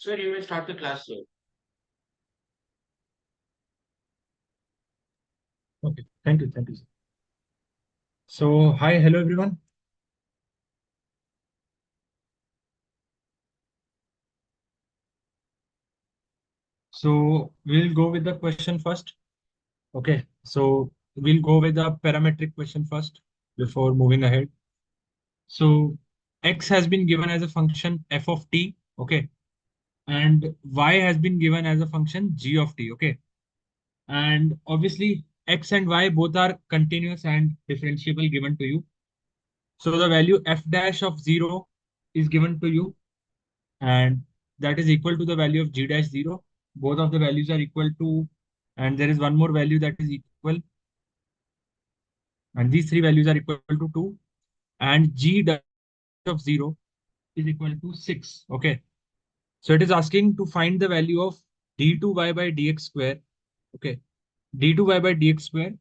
Sir, you may start the class, sir. Okay, thank you, thank you, sir. So, hi, hello everyone. So, we'll go with the question first. Okay, so we'll go with the parametric question first before moving ahead. So, x has been given as a function f of t, okay, and y has been given as a function g of t, okay. And obviously, x and y both are continuous and differentiable given to you. So, the value f dash of 0 is given to you, and that is equal to the value of g dash 0. Both of the values are equal to, and there is one more value that is equal, and these three values are equal to 2, and g dash of 0 is equal to 6. Okay, so it is asking to find the value of d2y by dx square. Okay, d2y by dx square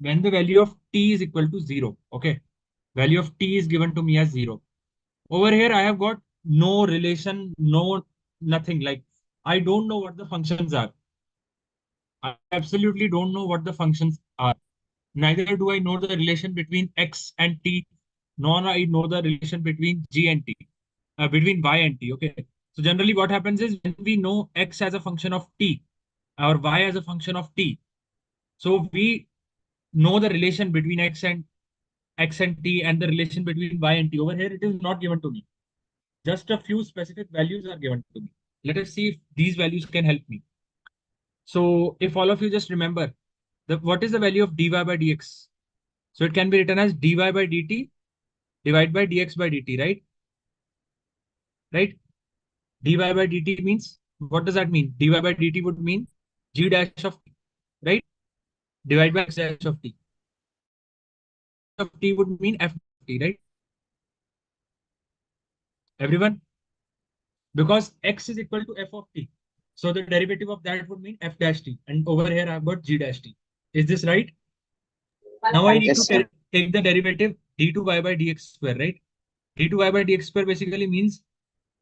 when the value of t is equal to 0. Okay, value of t is given to me as 0. Over here, I have got no relation, no nothing. Like, I don't know what the functions are. I absolutely don't know what the functions are. Neither do I know the relation between x and t, nor I know the relation between g and t, between y and t. Okay. So generally, what happens is when we know x as a function of t or y as a function of t, so we know the relation between x and t and the relation between y and t. Over here, it is not given to me. Just a few specific values are given to me. Let us see if these values can help me. So if all of you just remember, what is the value of dy by dx? So it can be written as dy by dt divided by dx by dt, right? Right? Dy by dt means, what does that mean? Dy by dt would mean g dash of t, right? Divided by x dash of t. Of t would mean f of t, right? Everyone? Because x is equal to f of t. So the derivative of that would mean f dash t. And over here I've got g dash t. Is this right? Now I need Yes, to sir. take the derivative d2y by dx square, right? d2y by dx square basically means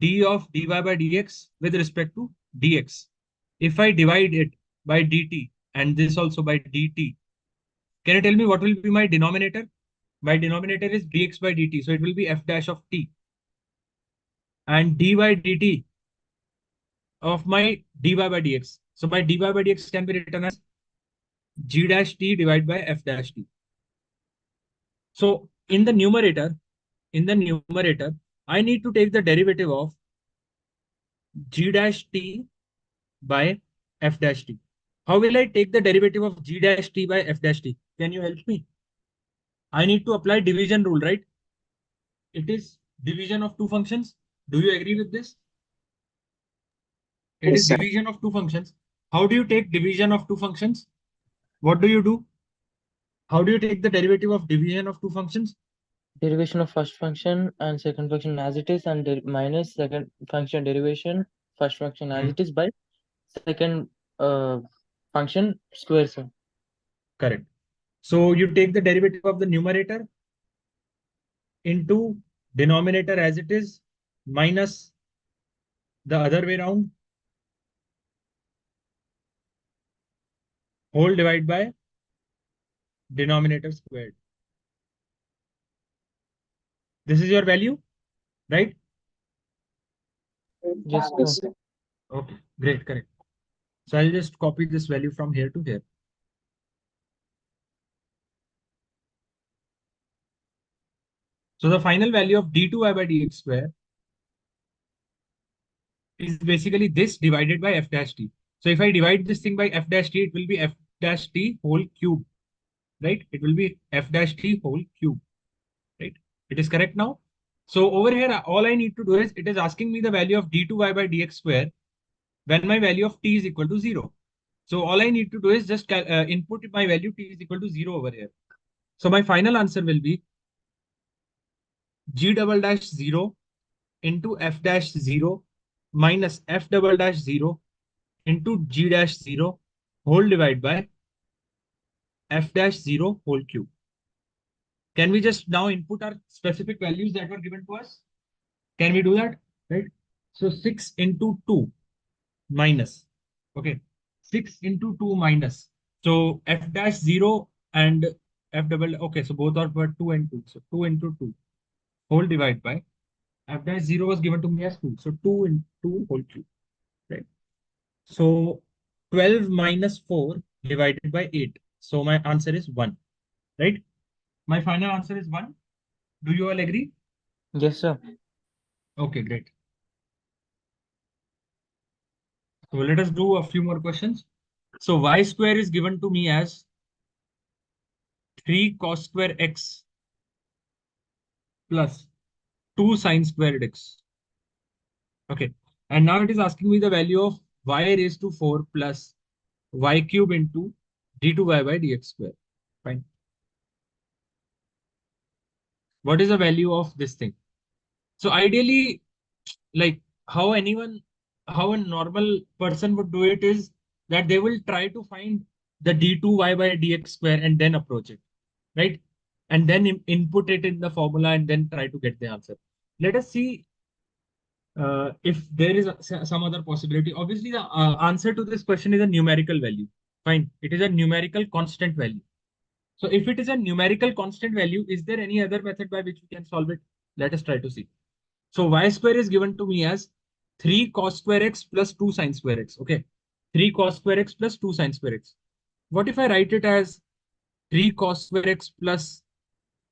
d of dy by dx with respect to dx. If I divide it by dt and this also by dt, can you tell me what will be my denominator? My denominator is dx by dt, so it will be f dash of t. And dy dt of my dy by dx. So my dy by dx can be written as g dash t divided by f dash t. So in the numerator, I need to take the derivative of g dash t by f dash t. How will I take the derivative of g dash t by f dash t? Can you help me? I need to apply division rule, right? It is division of two functions. Do you agree with this? It Yes, is sir. division of two functions. How do you take division of two functions? What do you do? How do you take the derivative of division of two functions? Derivation of first function and second function as it is, and minus second function derivation first function as Hmm. it is by second function square sum. Correct. So you take the derivative of the numerator into denominator as it is minus the other way around, whole divided by denominator squared. This is your value, right? Yes, Yes, sir. sir. Okay, great, correct. So I'll just copy this value from here to here. So the final value of d2y by dx square is basically this divided by f dash t. So if I divide this thing by f dash t, it will be f dash t whole cube, right? It will be f dash t whole cube, right? It is correct now. So over here, all I need to do is, it is asking me the value of d2y by dx square when my value of t is equal to 0. So all I need to do is just input my value t is equal to 0 over here. So my final answer will be g double dash 0 into f dash 0 minus f double dash 0 into g dash 0 whole divided by f dash 0 whole cube. Can we just now input our specific values that were given to us? Can we do that? Right? So 6 into 2. minus. Okay. 6 into 2 minus. So f dash 0 and f double. Okay. So both are for 2 and 2. So 2 into 2 whole divide by f dash 0 was given to me as 2. So 2 into 2 whole cube. Right. So 12 minus 4 divided by 8. So my answer is 1. Right. My final answer is 1. Do you all agree? Yes, sir. Okay, great. So let us do a few more questions. So y square is given to me as 3 cos square x plus 2 sine squared x. Okay. And now it is asking me the value of y raised to 4 plus y cube into d2y by dx square. Fine. What is the value of this thing? So ideally, like how anyone, how a normal person would do it is that they will try to find the d2y by dx square and then approach it, right? And then input it in the formula and then try to get the answer. Let us see if there is some other possibility. Obviously, the answer to this question is a numerical value. Fine. It is a numerical constant value. So if it is a numerical constant value, is there any other method by which we can solve it? Let us try to see. So y square is given to me as 3 cos square x plus 2 sine square x. Okay. 3 cos square x plus 2 sine square x. What if I write it as 3 cos square x plus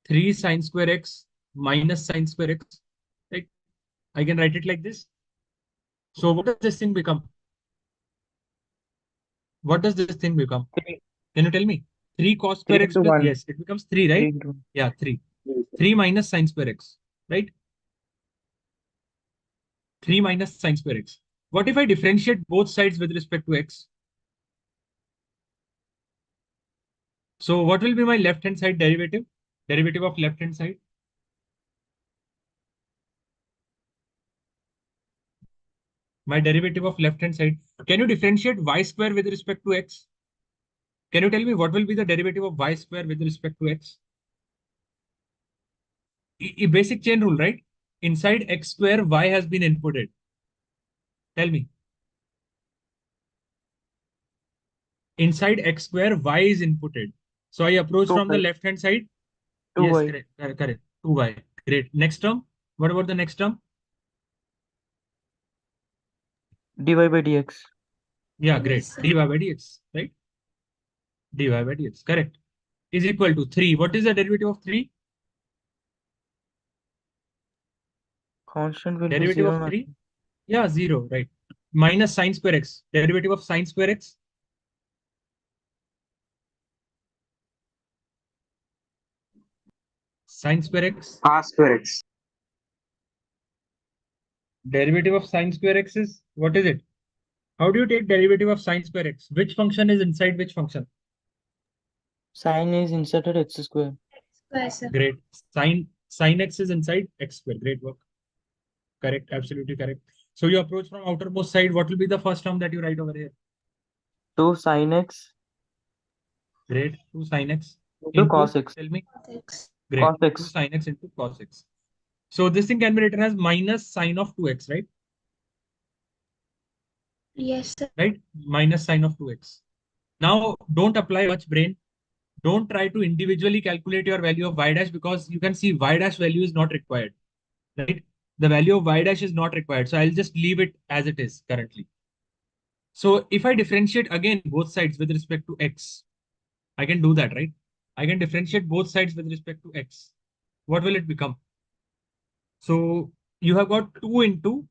3 sine square x minus sine square x? Right? I can write it like this. So what does this thing become? What does this thing become? 3, Can you tell me? 3 cos 3 square x into plus, 1. yes, it becomes 3, 3 right? into 1. Yeah, 3. 3 minus sine square x, right? 3 minus sine square x. What if I differentiate both sides with respect to x? So what will be my left hand side derivative? Derivative of left hand side? My derivative of left hand side. Can you differentiate y square with respect to x? Can you tell me what will be the derivative of y square with respect to x? Basic chain rule, right? Inside x square, y has been inputted. Tell me. Inside x square, y is inputted. So I approach from the 2y. left hand side. Yes, 2y. correct, correct, correct. 2y. Great. Next term. What about the next term? dy by dx. Yeah, great. dy by dx, right? dy by dx, correct. Is equal to 3. What is the derivative of 3? Constant will be Derivative 0. of 3? Yeah, 0, right. Minus sine square x. Derivative of sine square x? Sine square x? R square x. Derivative of sine square x is, what is it? How do you take derivative of sine square x? Which function is inside which function? Sine is inserted x square. Great. Sine x is inside x square. Great work. Correct. Absolutely correct. So you approach from outermost side. What will be the first term that you write over here? 2 sin x Great. 2 sine x into into, cos x. tell me. Great. Cos 2 x. sine x into cos x. So this thing can be written as minus sine of 2x, right? Yes, sir. Right? Minus sine of 2x. Now, don't apply much brain. Don't try to individually calculate your value of y dash because you can see y dash value is not required, right? The value of y dash is not required. So I'll just leave it as it is currently. So if I differentiate again both sides with respect to x, I can do that, right? I can differentiate both sides with respect to x. What will it become? So you have got 2 into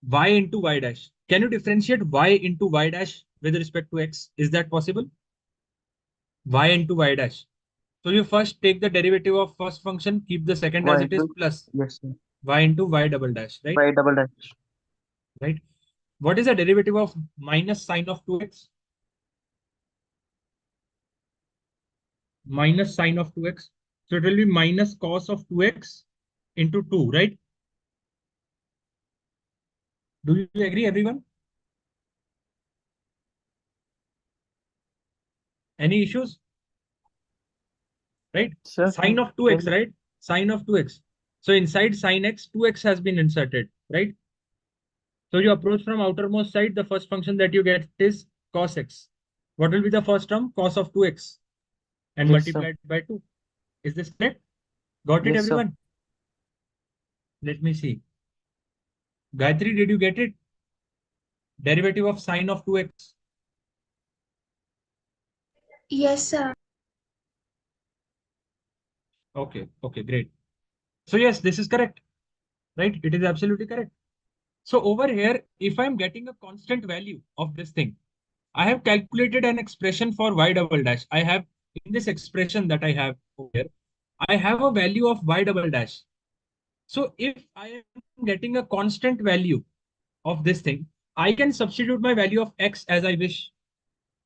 y into y dash. Can you differentiate y into y dash with respect to x? Is that possible? Y into y dash. So you first take the derivative of first function, keep the second as Y it is into. plus Yes, sir. y into y double dash, right? Y double dash. Right. What is the derivative of minus sine of 2x? Minus sine of 2x. So it will be minus cos of 2x into 2, right? Do you agree, everyone? Any issues? Right? Sir, Sine of can 2x, right? Sine of 2x. So inside sine x, 2x has been inserted, right? So you approach from outermost side, the first function that you get is cos x. What will be the first term? Cos of 2x and Yes, sir. multiplied by 2. Is this correct? Got it, Yes, sir. everyone? Let me see. Gayatri, did you get it? Derivative of sine of 2x. Yes, sir. Okay, great. So yes, this is correct, right? It is absolutely correct. So over here, if I'm getting a constant value of this thing, I have calculated an expression for y double dash. I have in this expression that I have over here, I have a value of y double dash. So if I am getting a constant value of this thing, I can substitute my value of x as I wish.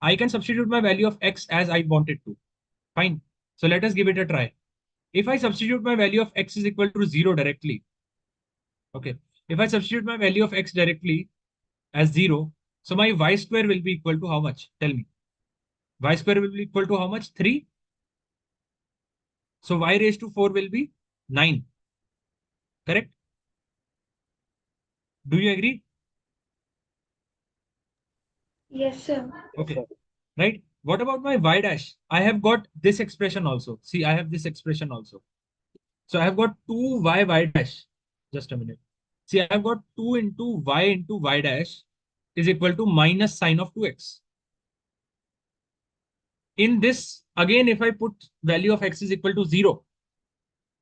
I can substitute my value of x as I wanted to. Fine. So let us give it a try. If I substitute my value of x is equal to 0 directly, okay. If I substitute my value of x directly as 0, so my y square will be equal to how much? Tell me. Y square will be equal to how much? 3. So y raised to 4 will be 9. Correct? Do you agree? Yes, sir. Okay. Right? What about my y dash? I have got this expression also. See, I have this expression also. So I have got 2y dash. Just a minute. See, I have got 2 into y dash is equal to minus sine of 2x. In this, again, if I put value of x is equal to 0,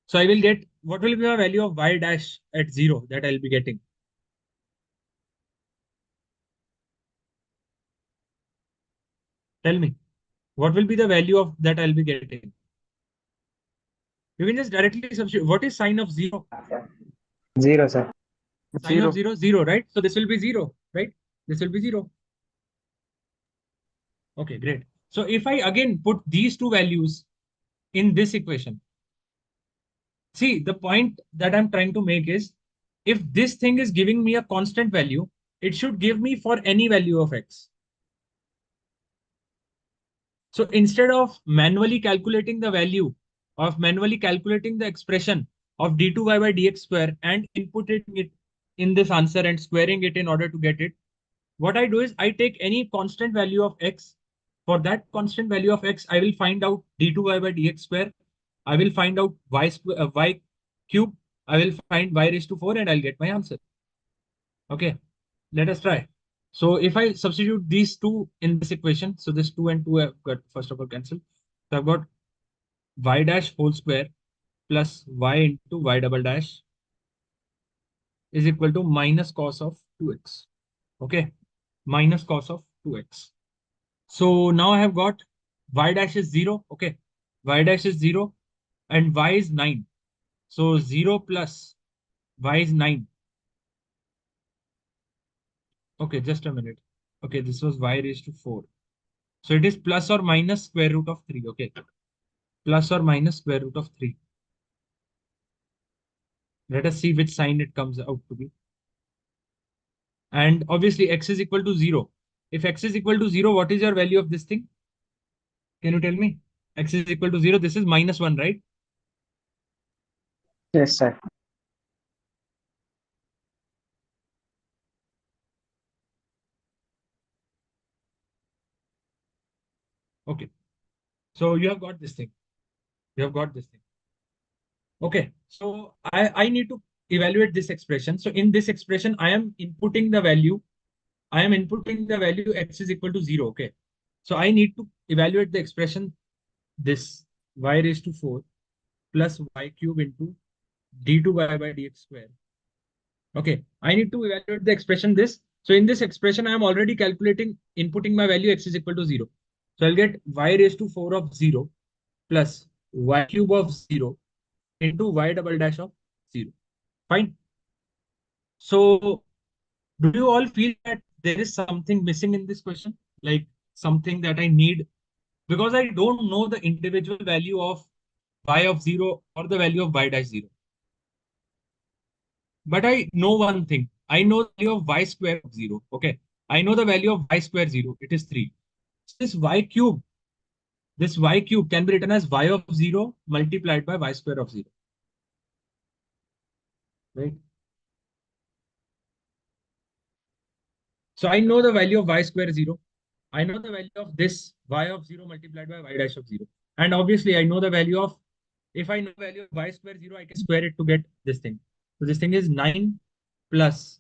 so I will get, what will be the value of y dash at 0 that I'll be getting? Tell me, what will be the value of that I'll be getting? You can just directly substitute. What is sine of 0? 0, sir. Sine of 0. 0, right? So this will be 0, right? This will be 0. Okay, great. So if I again put these two values in this equation, see, the point that I'm trying to make is, if this thing is giving me a constant value, it should give me for any value of x. So instead of manually calculating the value, of manually calculating the expression of d2y by dx square and inputting it in this answer and squaring it in order to get it, what I do is I take any constant value of x. For that constant value of x, I will find out d2y by dx square. I will find out y cube. I will find y raised to 4 and I'll get my answer. Okay, let us try. So if I substitute these two in this equation, so this 2 and 2 have got first of all cancelled. So I've got y dash whole square plus y into y double dash is equal to minus cos of 2x. Okay, minus cos of 2x. So now I have got y dash is 0. Okay, y dash is 0 and y is 9. So 0 plus y is 9. Okay, just a minute. Okay, this was y raised to 4. So it is plus or minus square root of 3. Okay, plus or minus square root of 3. Let us see which sign it comes out to be. And obviously x is equal to 0. If x is equal to 0, what is your value of this thing? Can you tell me? X is equal to 0. This is minus 1, right? Yes, sir. Okay. So you have got this thing. You have got this thing. Okay. So I need to evaluate this expression. So in this expression, I am inputting the value. I am inputting the value x is equal to 0. Okay. So I need to evaluate the expression this y raised to 4 plus y cube into d2y by dx square. Okay, I need to evaluate the expression this. So in this expression, I am already calculating, inputting my value x is equal to 0. So I'll get y raised to 4 of 0 plus y cube of 0 into y double dash of 0. Fine. So do you all feel that there is something missing in this question? Like something that I need? Because I don't know the individual value of y of 0 or the value of y dash 0. But I know one thing. I know the value of y square of 0. Okay. I know the value of y square 0. It is 3. This y cube can be written as y of 0 multiplied by y square of 0. Right? So I know the value of y square 0. I know the value of this y of 0 multiplied by y dash of 0. And obviously I know the value of, if I know the value of y square 0, I can square it to get this thing. So this thing is 9 plus,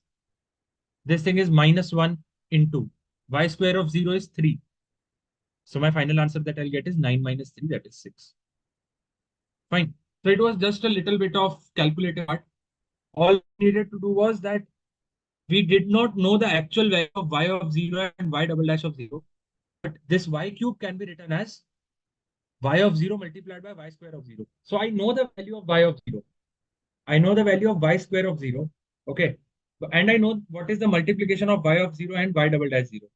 this thing is minus 1 into y square of 0 is 3. So my final answer that I'll get is 9 minus 3, that is 6. Fine. So it was just a little bit of calculated part. All we needed to do was that we did not know the actual value of y of 0 and y double dash of 0. But this y cube can be written as y of 0 multiplied by y square of 0. So I know the value of y of 0. I know the value of y square of 0. Okay. And I know what is the multiplication of y of 0 and y double dash 0.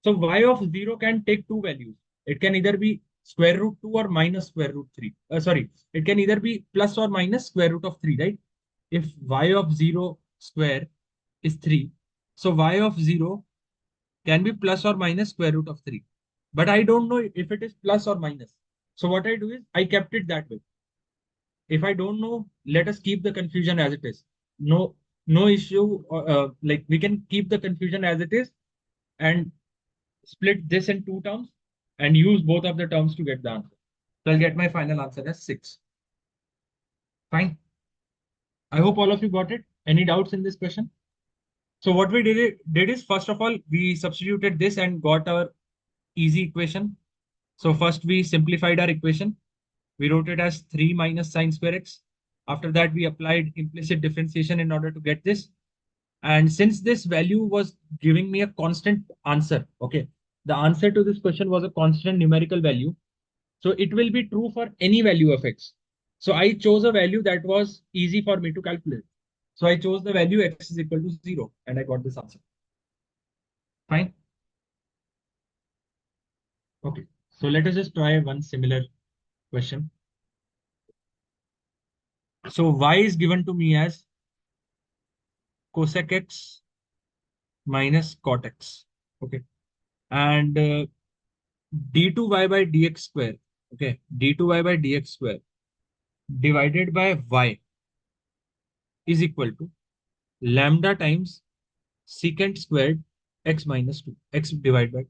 So y of 0 can take two values. It can either be square root 2 or minus square root 3. Sorry, it can either be plus or minus square root of 3, right? If y of 0 square is 3, so y of 0 can be plus or minus square root of 3. But I don't know if it is plus or minus. So what I do is I kept it that way. If I don't know, let us keep the confusion as it is. No issue. Like we can keep the confusion as it is and split this in two terms and use both of the terms to get the answer. So I'll get my final answer as 6. Fine. I hope all of you got it. Any doubts in this question? So what we did is, first of all, we substituted this and got our easy equation. So first we simplified our equation. We wrote it as 3 minus sine square x. After that, we applied implicit differentiation in order to get this. And since this value was giving me a constant answer, okay, the answer to this question was a constant numerical value. So it will be true for any value of x. So I chose a value that was easy for me to calculate. So I chose the value x is equal to 0 and I got this answer. Fine. Okay. So let us just try one similar question. So y is given to me as cosec x minus cot x. Okay. And d2y by dx square. Okay. d2y by dx square divided by y is equal to lambda times secant squared x minus 2, x divided by,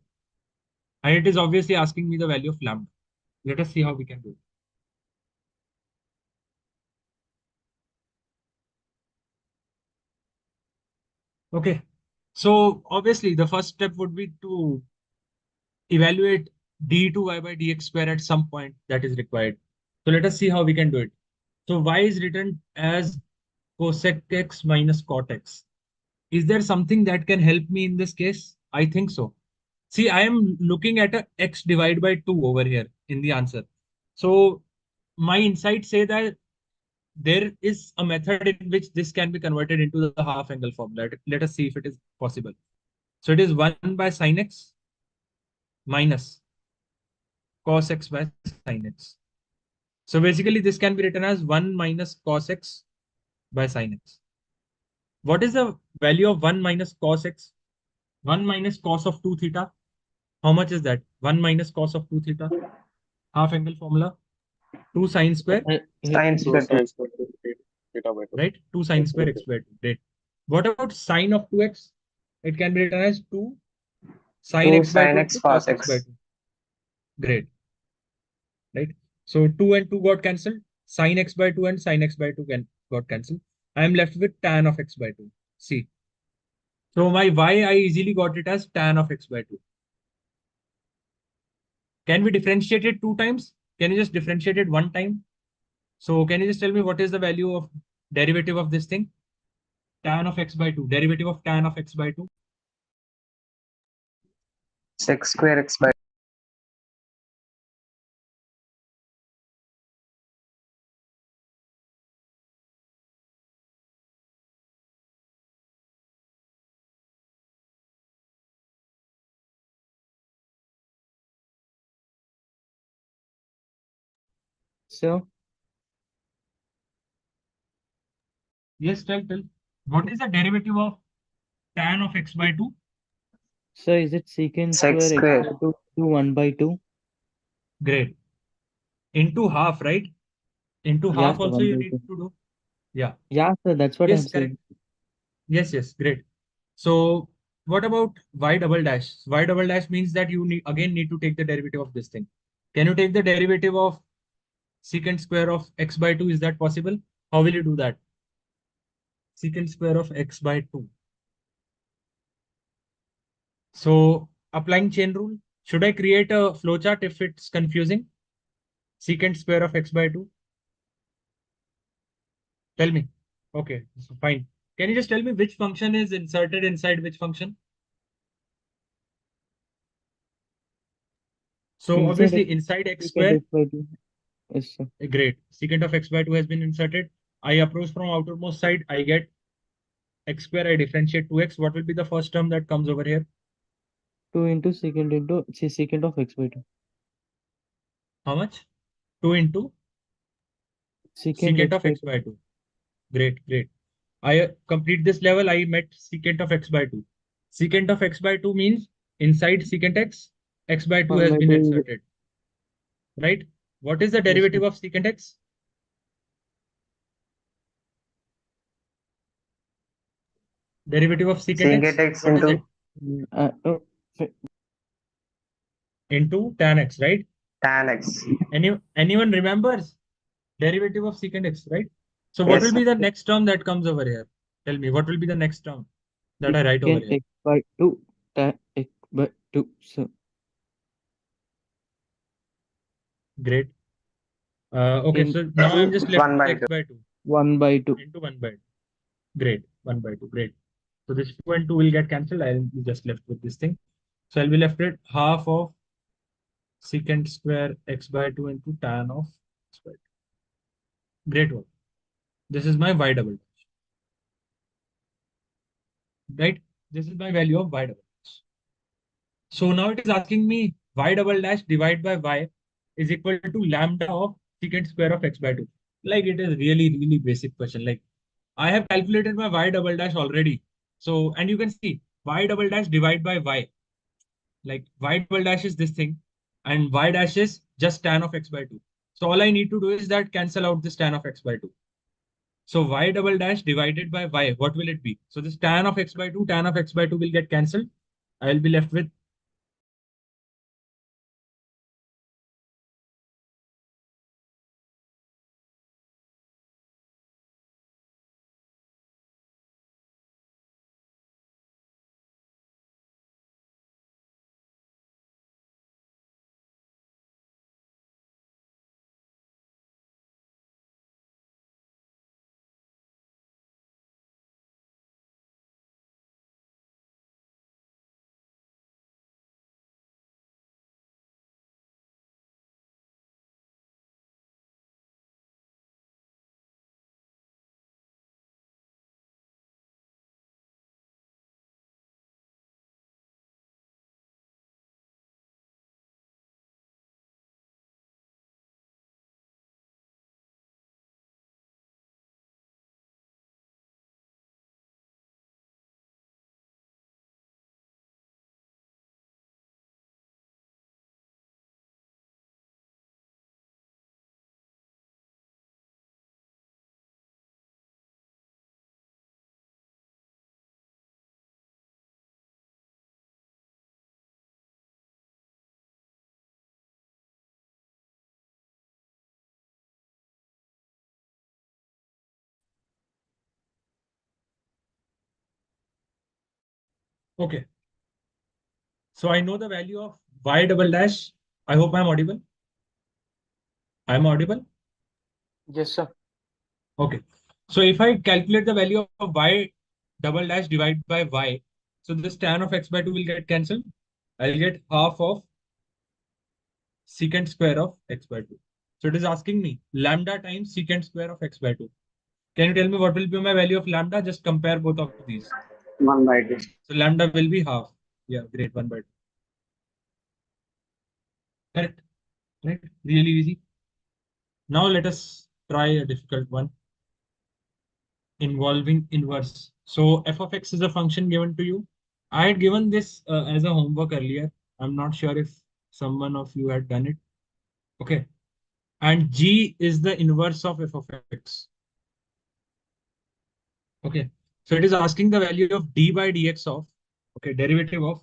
and it is obviously asking me the value of lambda. Let us see how we can do it. Okay, so obviously the first step would be to evaluate d2y by dx square at some point that is required. So let us see how we can do it. So y is written as cosec x minus cot x. Is there something that can help me in this case? I think so. See, I am looking at a x divided by 2 over here in the answer. So my insights say that there is a method in which this can be converted into the half angle formula. Let us see if it is possible. So it is 1 by sine x minus cos x by sine x. So basically this can be written as 1 minus cos x by sine x. What is the value of 1 minus cos x? 1 minus cos of 2 theta. How much is that? 1 minus cos of 2 theta. Half angle formula. 2 sine square, Sine square 2. Science theta by 2. right? 2 sine square x square 2. Great. What about sine of 2x? It can be written as 2 sine 2 x by sine 2 x into cos cos x by x. 2. Great. Right? So 2 and 2 got cancelled. Sine x by 2 and sine x by 2 got cancelled. I am left with tan of x by 2. See. So my y, I easily got it as tan of x by 2. Can we differentiate it 2 times? Can you just differentiate it 1 time? So can you just tell me what is the value of derivative of this thing? Tan of x by 2. Derivative of tan of x by 2. Sec square x by So, Yes, tell. What is the derivative of tan of x by 2? so is it secant sec square x square. by 2 to 1 by 2? Great. Into half, right? Into Yeah, half sir, also 1 you by need 2. to do. Yeah. Yeah, sir, that's what I'm Yes, correct. saying. Yes, great. So What about y double dash? Y double dash means that you need to take the derivative of this thing. Can you take the derivative of secant square of x by 2? Is that possible? How will you do that? Secant square of x by 2. So applying chain rule, should I create a flowchart if it's confusing? Secant square of x by 2. Tell me. Okay, so fine. Can you just tell me which function is inserted inside which function? So obviously inside x square, Secant x by 2. Yes, sir. great. Secant of x by 2 has been inserted. I approach from outermost side, I get x square, I differentiate 2x. What will be the first term that comes over here? 2 into secant of x by 2. How much? 2 into Secant secant x of by x 2. by 2. Great, great. I complete this level, I met secant of x by 2. Secant of x by 2 means inside secant x by 2 1 has by been 2 is, inserted, right? What is the yes, sir. derivative of secant x? Derivative of secant Secant x? x What is into it? Into tan x, right? tan x. Anyone remembers derivative of secant x, right? So what Yes, will sir. be the next term that comes over here? Tell me, what will be the next term that I write over Secant here? x by 2 tan x by 2, sir. Great. Okay, In so now I'm just left 1 with by x 2. by 2 1 by 2. into 1 by 2. Great. 1 by 2. Great. So this 2 and 2 will get cancelled. I'll be just left with this thing. So I'll be left with half of secant square x by 2 into tan of x by 2. Great work. This is my y double dash, right? This is my value of y double dash. So now it is asking me y double dash divided by y is equal to lambda of secant square of x by 2. Like it is really, really basic question. Like I have calculated my y double dash already. So, and you can see y double dash divided by y. Like y double dash is this thing and y dash is just tan of x by 2. So all I need to do is that cancel out this tan of x by 2. So y double dash divided by y, what will it be? So this tan of x by 2, tan of x by 2 will get cancelled. I will be left with okay. So I know the value of y double dash. I hope I'm audible. I'm audible. Yes, sir. Okay. So if I calculate the value of y double dash divided by y, so this tan of x by 2 will get cancelled. I'll get half of secant square of x by 2. So it is asking me lambda times secant square of x by 2. Can you tell me what will be my value of lambda? Just compare both of these. 1 by 2. So lambda will be half. Yeah, great. 1 by 2. Correct. Right. Really easy. Now let us try a difficult one involving inverse. So f of x is a function given to you. I had given this as a homework earlier. I'm not sure if someone of you had done it. Okay. And g is the inverse of f of x. Okay. So it is asking the value of d by dx of. Okay, derivative of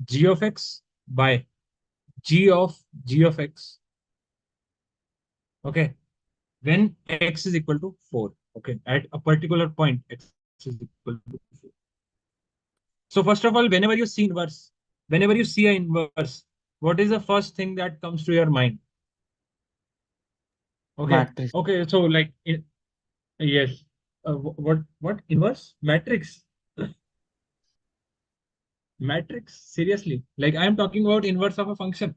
g of x by g of x. Okay, when x is equal to 4. Okay, at a particular point, x is equal to 4. So first of all, whenever you see an inverse, what is the first thing that comes to your mind? Okay, Matrix. okay, so like yes, what inverse matrix? Matrix? Seriously? Like I am talking about inverse of a function.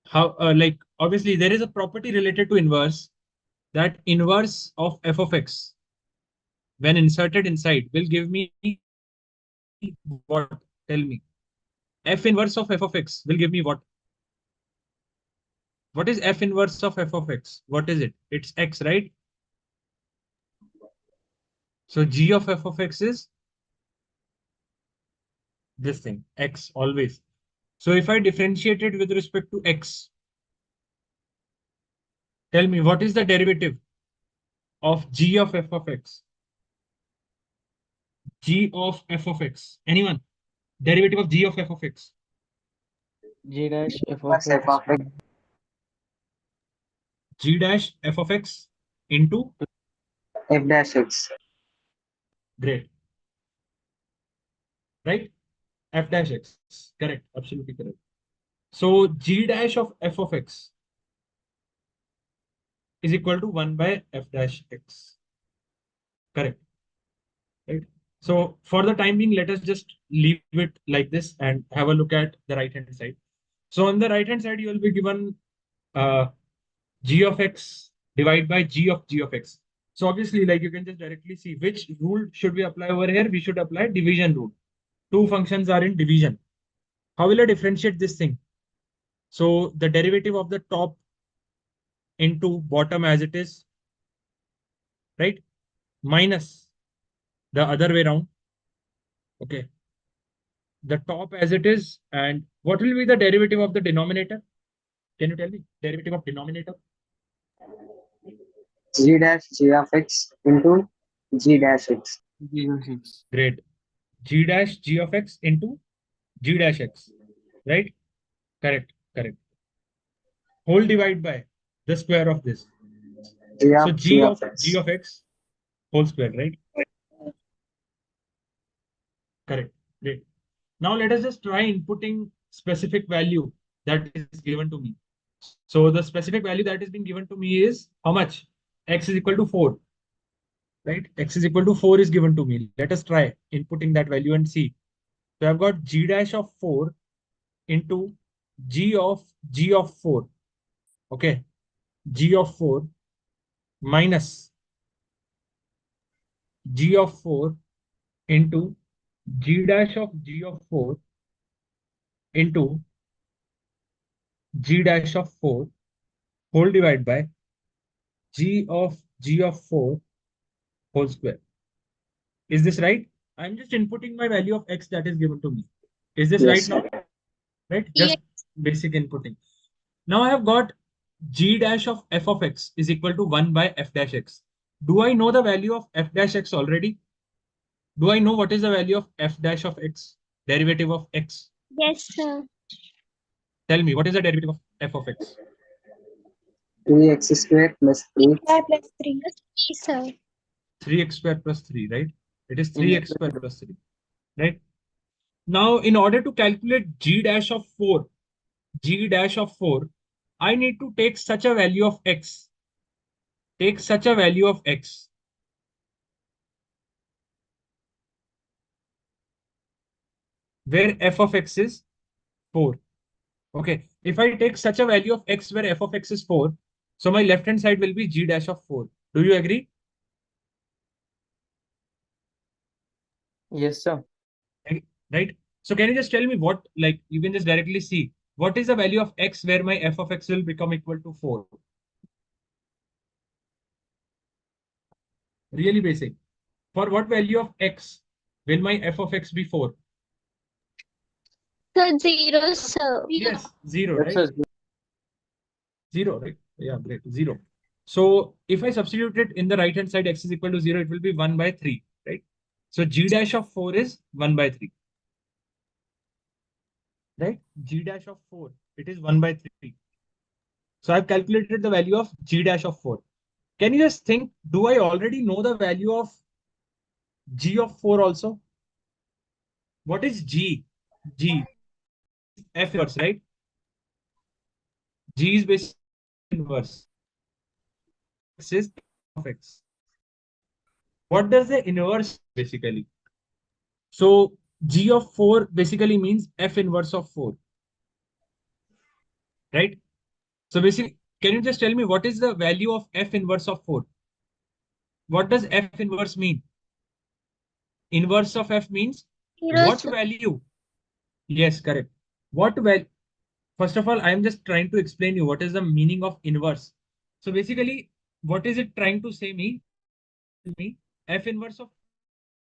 How like obviously there is a property related to inverse, that inverse of f of x when inserted inside will give me what? Tell me. F inverse of f of x will give me what? What is f inverse of f of x? What is it? It's x, right? So g of f of x is this thing, x always. So if I differentiate it with respect to x, tell me what is the derivative of g of f of x? G of f of x. Anyone? Derivative of g of f of x. G dash f of Plus f x of x G dash f of x into f dash x. great, right? F dash x. Correct. Absolutely correct. So g dash of f of x is equal to 1 by f dash x. Correct. Right. So for the time being, let us just leave it like this and have a look at the right hand side. So on the right hand side, you will be given uh, g of x divided by g of x. So obviously, like you can just directly see which rule should we apply over here. We should apply division rule. Two functions are in division. How will I differentiate this thing? So the derivative of the top into bottom as it is, right? Minus the other way around. Okay. The top as it is. And what will be the derivative of the denominator? Can you tell me? Derivative of denominator? G dash g of x into g dash x. G dash x. Great. G dash g of x into g dash x. Right? Correct. Correct. Whole divide by the square of this. G So of g of g x. of x whole square, right? Correct. Great. Now let us just try inputting specific value that is given to me. So the specific value that is being given to me is how much? X is equal to 4, right? X is equal to 4 is given to me. Let us try inputting that value and see. So I've got g dash of 4 into g of 4. Okay. G of 4 minus g of 4 into g of 4 into g dash of 4 whole divided by g of 4 whole square. Is this right? I'm just inputting my value of x that is given to me. Is this right Yes, now? sir. Right? Yes. Just basic inputting. Now I have got g dash of f of x is equal to 1 by f dash x. Do I know the value of f dash x already? Do I know what is the value of f dash of x? Derivative of x. Yes, sir. Tell me, what is the derivative of f of x? 3x squared plus 3 5 plus 3. Yes, sir. 3x square plus 3, right? It is Yes. 3x square plus 3, right? Now, in order to calculate g dash of 4, I need to take such a value of x. Take such a value of x where f of x is 4. Okay. If I take such a value of x where f of x is 4, so my left hand side will be g dash of 4. Do you agree? Yes, sir. Right? So can you just tell me what, like, you can just directly see what is the value of x where my f of x will become equal to 4? Really basic. For what value of x will my f of x be 4? Sir, 0, sir. Yes, 0, Yes, right? sir. 0, right? Yeah, great. 0. So if I substitute it in the right hand side, x is equal to 0, it will be 1 by 3, right? So g dash of 4 is 1 by 3. Right? G dash of 4, it is 1 by 3. So I've calculated the value of g dash of 4. Can you just think, do I already know the value of g of 4 also? What is g? G is f inverse, right? G is basically inverse. X is of x. What does the inverse basically? So g of 4 basically means f inverse of 4, right? So basically, can you just tell me what is the value of f inverse of 4? What does f inverse mean? Inverse of f means Zero, what sir. value? Yes, correct. What value? First of all, I am just trying to explain you what is the meaning of inverse. So basically, what is it trying to say me? F inverse of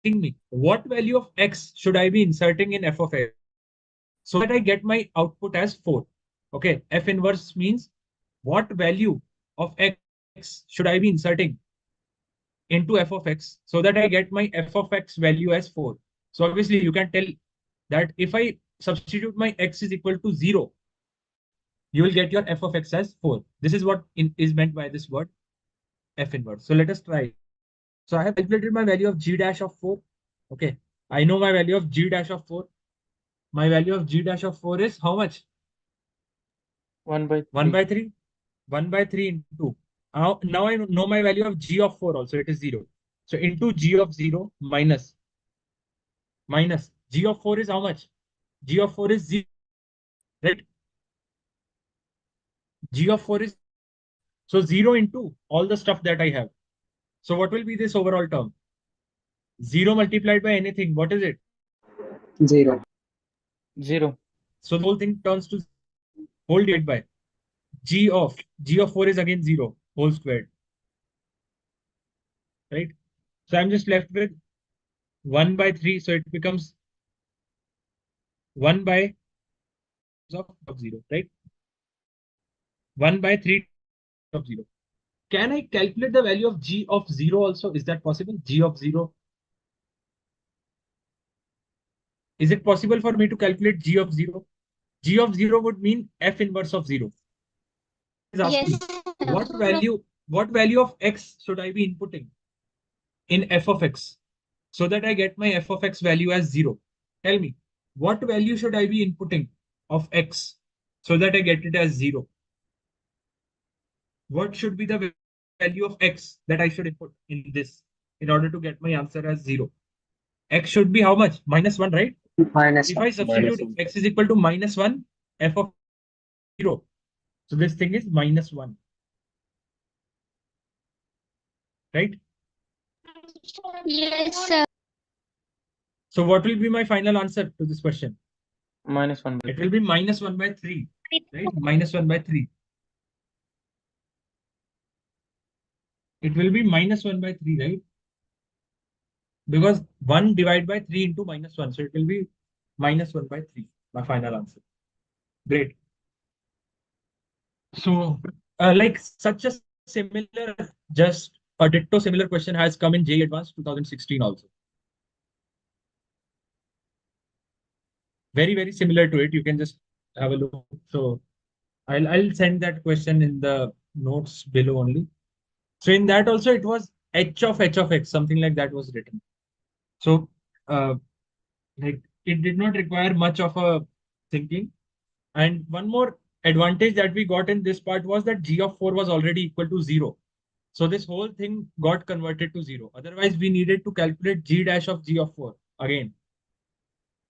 me. What value of x should I be inserting in f of x so that I get my output as 4? Okay, f inverse means what value of x should I be inserting into f of x so that I get my f of x value as 4. So obviously you can tell that if I substitute my x is equal to 0, you will get your f of x as 4. This is what is meant by this word f inverse. So let us try. So I have calculated my value of g dash of 4. Okay, I know my value of g dash of 4. My value of g dash of 4 is how much? 1 by 1 3. by 3. 1 by 3 into. Now I know my value of g of 4 also. It is 0. So into g of 0 minus g of 4 is how much? G of 4 is 0, right? G of 4 is so 0 into all the stuff that I have. So what will be this overall term? 0 multiplied by anything. What is it? 0. 0. So the whole thing turns to whole divided by g of 4 is again 0 whole squared, right? So I'm just left with 1 by 3. So it becomes 1 by of 0, right? 1 by 3 of 0. Can I calculate the value of g of 0 also? Is that possible? G of 0. Is it possible for me to calculate g of 0? G of 0 would mean f inverse of 0. Is asking Yes, me, sir. what value of x should I be inputting in f of x so that I get my f of x value as 0? Tell me, what value should I be inputting of x so that I get it as 0? What should be the value of x that I should input in this in order to get my answer as 0? X should be how much? Minus 1, right? Minus If 1. I substitute -1. x is equal to minus 1, f of 0. So this thing is minus 1, right? Yes, sir. So what will be my final answer to this question? -1 by It 3. will be minus 1 by 3, right? Minus 1 by 3. It will be minus 1 by 3, right? Because 1 divided by 3 into minus 1. So it will be minus 1 by 3, my final answer. Great. So, like such a similar, just a ditto similar question has come in JEE Advanced 2016 also. Very similar to it. You can just have a look. So I'll send that question in the notes below only. So in that also it was h of x, something like that was written. So like it did not require much of a thinking. And one more advantage that we got in this part was that g of 4 was already equal to 0. So this whole thing got converted to 0. Otherwise, we needed to calculate g dash of g of 4 again.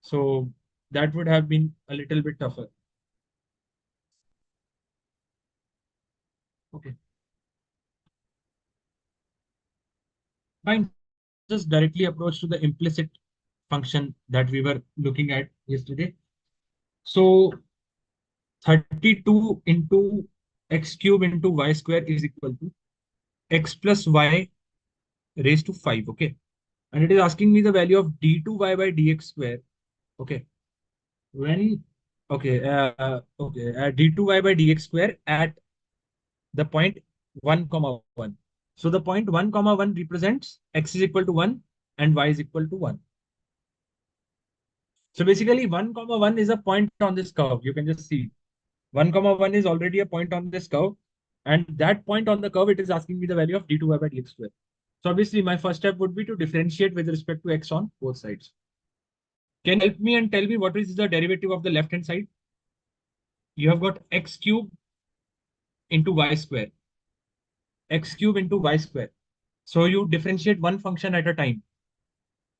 So that would have been a little bit tougher. Okay, fine. Just directly approach to the implicit function that we were looking at yesterday. So 32 into x cube into y square is equal to x plus y raised to 5. Okay. And it is asking me the value of d2y by dx square. Okay. When, d2y by dx square at the point 1 comma 1. So the point 1 comma 1 represents x is equal to 1 and y is equal to 1. So basically 1 comma 1 is a point on this curve. You can just see 1 comma 1 is already a point on this curve. And that point on the curve, it is asking me the value of d2y by dx square. So obviously my first step would be to differentiate with respect to x on both sides. Can you help me and tell me what is the derivative of the left hand side? You have got x cube into y square. X cube into y square. So you differentiate one function at a time.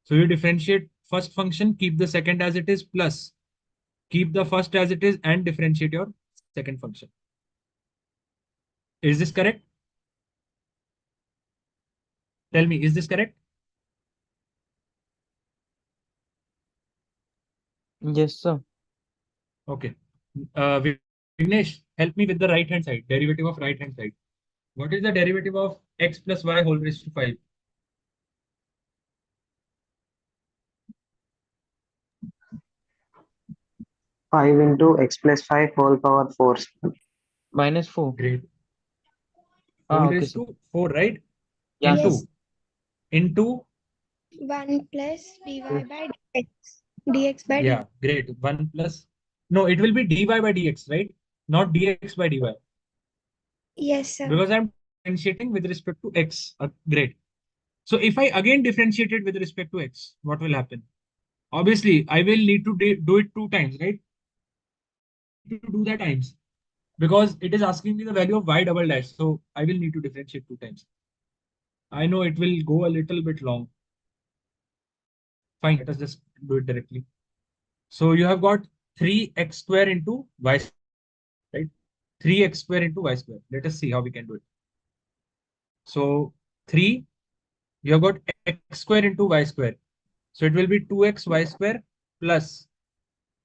So you differentiate first function, keep the second as it is, plus keep the first as it is, and differentiate your second function. Is this correct? Tell me, is this correct? Yes, sir. Okay. Vignesh, help me with the right hand side, derivative of right hand side. What is the derivative of x plus y whole raised to 5? 5 into x plus 5 whole power 4. -4. Great. Whole Okay, raised sir. to 4, right? Yeah, Into, sir. into, 1 plus dy by dx by yeah, great. 1 plus, no, it will be dy by dx, right? Not dx by dy. Yes, sir. Because I'm differentiating with respect to x. Great. So if I again differentiate it with respect to x, what will happen? Obviously, I will need to do it 2 times, right? To do that times because it is asking me the value of y double dash. So I will need to differentiate 2 times. I know it will go a little bit long. Fine, let us just do it directly. So you have got 3x square into y square, right? 3x square into y square. Let us see how we can do it. So 3, you have got x square into y square. So it will be 2x y square plus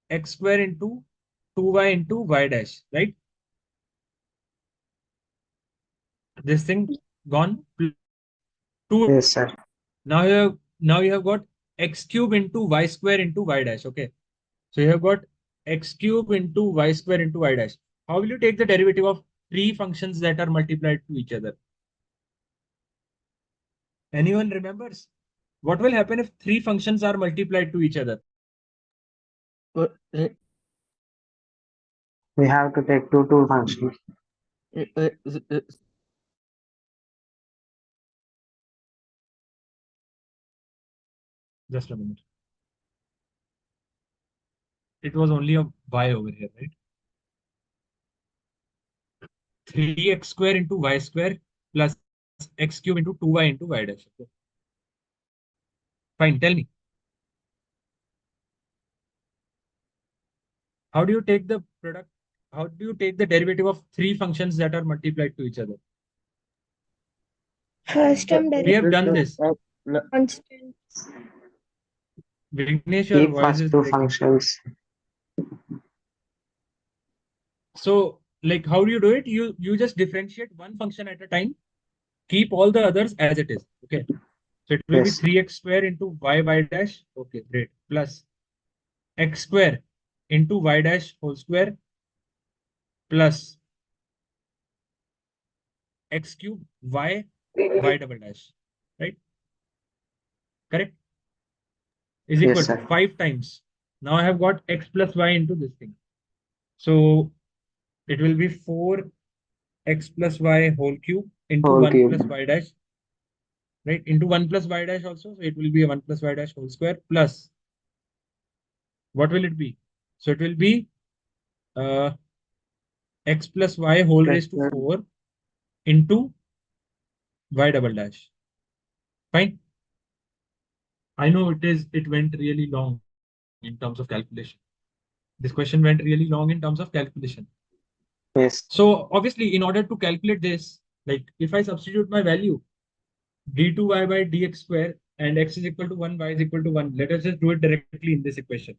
x square into 2y into y dash, right? This thing gone. 2. Yes, sir. Now you have got x cube into y square into y dash. Okay. So you have got x cube into y square into y dash. How will you take the derivative of 3 functions that are multiplied to each other? Anyone remembers? What will happen if 3 functions are multiplied to each other? What- uh, We have to take two functions. uh, uh, uh, Just a minute. It was only a y over here, right? 3x square into y square plus x cube into 2y into y dash. Okay. Fine, tell me. How do you take the product? How do you take the derivative of 3 functions that are multiplied to each other? First term We have done derivative this. constant. Vignesh, your Keep voice first is two breaking. functions. So, like, how do you do it? You just differentiate one function at a time, keep all the others as it is. Okay. So it will be Yes. 3x square into y dash. Okay, great. Plus x square into y dash whole square plus x cube y double dash. Right? Correct? Is Yes, equal to sir. 5 times. Now I have got x plus y into this thing. So it will be 4x plus y whole cube into Whole 1 cube. plus y dash, right? Into 1 plus y dash also. So it will be a 1 plus y dash whole square plus what will it be? So it will be uh, x plus y whole Plus raised to 4 into y double dash. Fine. I know it went really long in terms of calculation. This question went really long in terms of calculation. Yes. So obviously, in order to calculate this, like if I substitute my value d2y by dx square and x is equal to 1, y is equal to 1, let us just do it directly in this equation.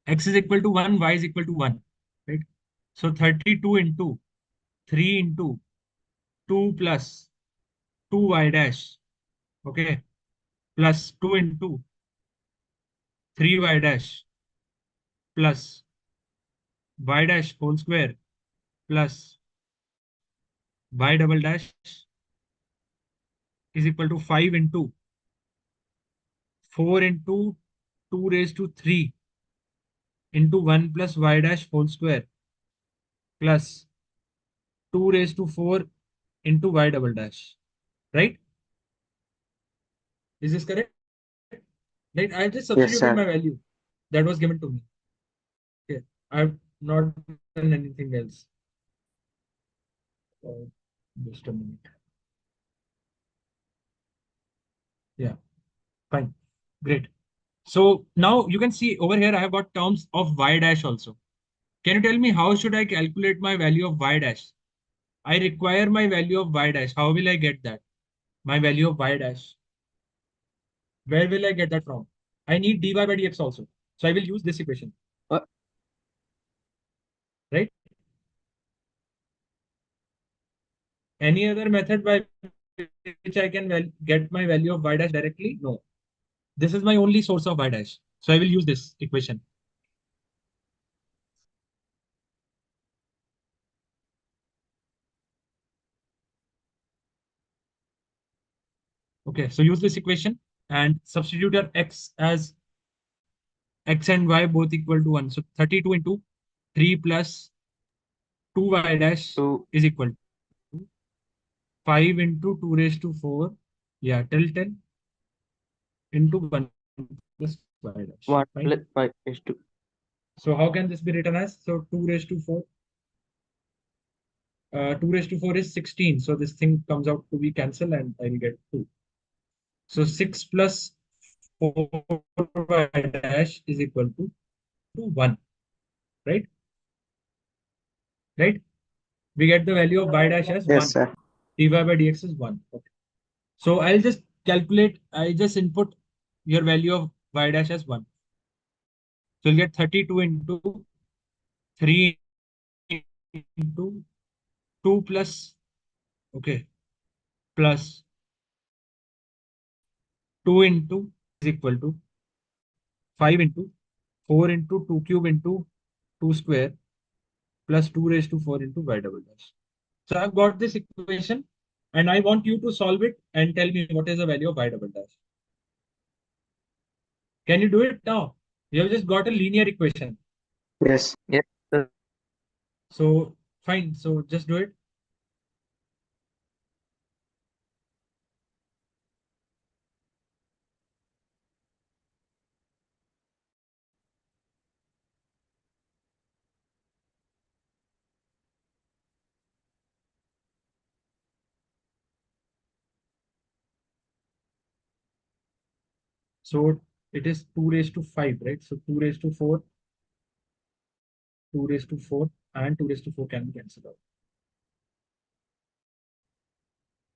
X is equal to 1, y is equal to 1, right? So 32 into 3 into 2 plus 2y dash, okay, plus 2 into 3y dash plus y dash whole square plus y double dash is equal to 5 into 4 into 2 raised to 3 into 1 plus y dash whole square plus 2 raised to 4 into y double dash. Right? Is this correct? Right? I just Yes, substituted sir. my value that was given to me. Okay. I've not done anything else. Just a minute. Yeah, fine. Great. So now you can see over here I have got terms of y dash also. Can you tell me how should I calculate my value of y dash? I require my value of y dash. How will I get that? My value of y dash. Where will I get that from? I need dy by dx also. So I will use this equation. What? Right? Any other method by which I can get my value of y dash directly? No. This is my only source of y dash. So I will use this equation. Okay, so use this equation and substitute your x as x and y both equal to 1. So 32 into 3 plus 2y dash 2. is equal to 5 into 2 raised to 4. Yeah, till 10 into 1 plus y dash. 1 Fine. plus 5 is 2. So how can this be written as? So 2 raised to 4. 2 raised to 4 is 16. So this thing comes out to be cancelled and I'll get 2. So 6 plus 4y dash is equal to 1. Right? Right? We get the value of y dash as Yes, 1. sir. dy by dx is 1. Okay. So I'll just calculate, I just input your value of y dash as 1. So you'll get 32 into 3 into 2 plus, okay, plus 2 into is equal to 5 into 4 into 2 cube into 2 square plus 2 raised to 4 into y double dash. So I've got this equation and I want you to solve it and tell me what is the value of y double dash. Can you do it now? You have just got a linear equation. Yes. Yes, sir. So fine. So just do it. So it is 2 raised to 5, right? So 2 raised to 4, 2 raised to 4, and 2 raised to 4 can be cancelled out.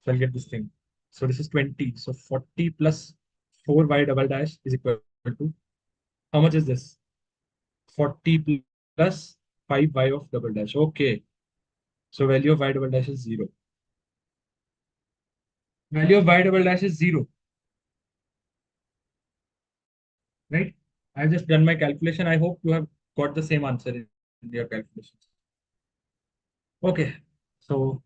So I'll get this thing. So this is 20. So 40 plus 4y double dash is equal to, how much is this? 40 plus 5y of double dash. Okay. So value of y double dash is 0. Value of y double dash is 0. Right? I've just done my calculation. I hope you have got the same answer in your calculations. Okay. So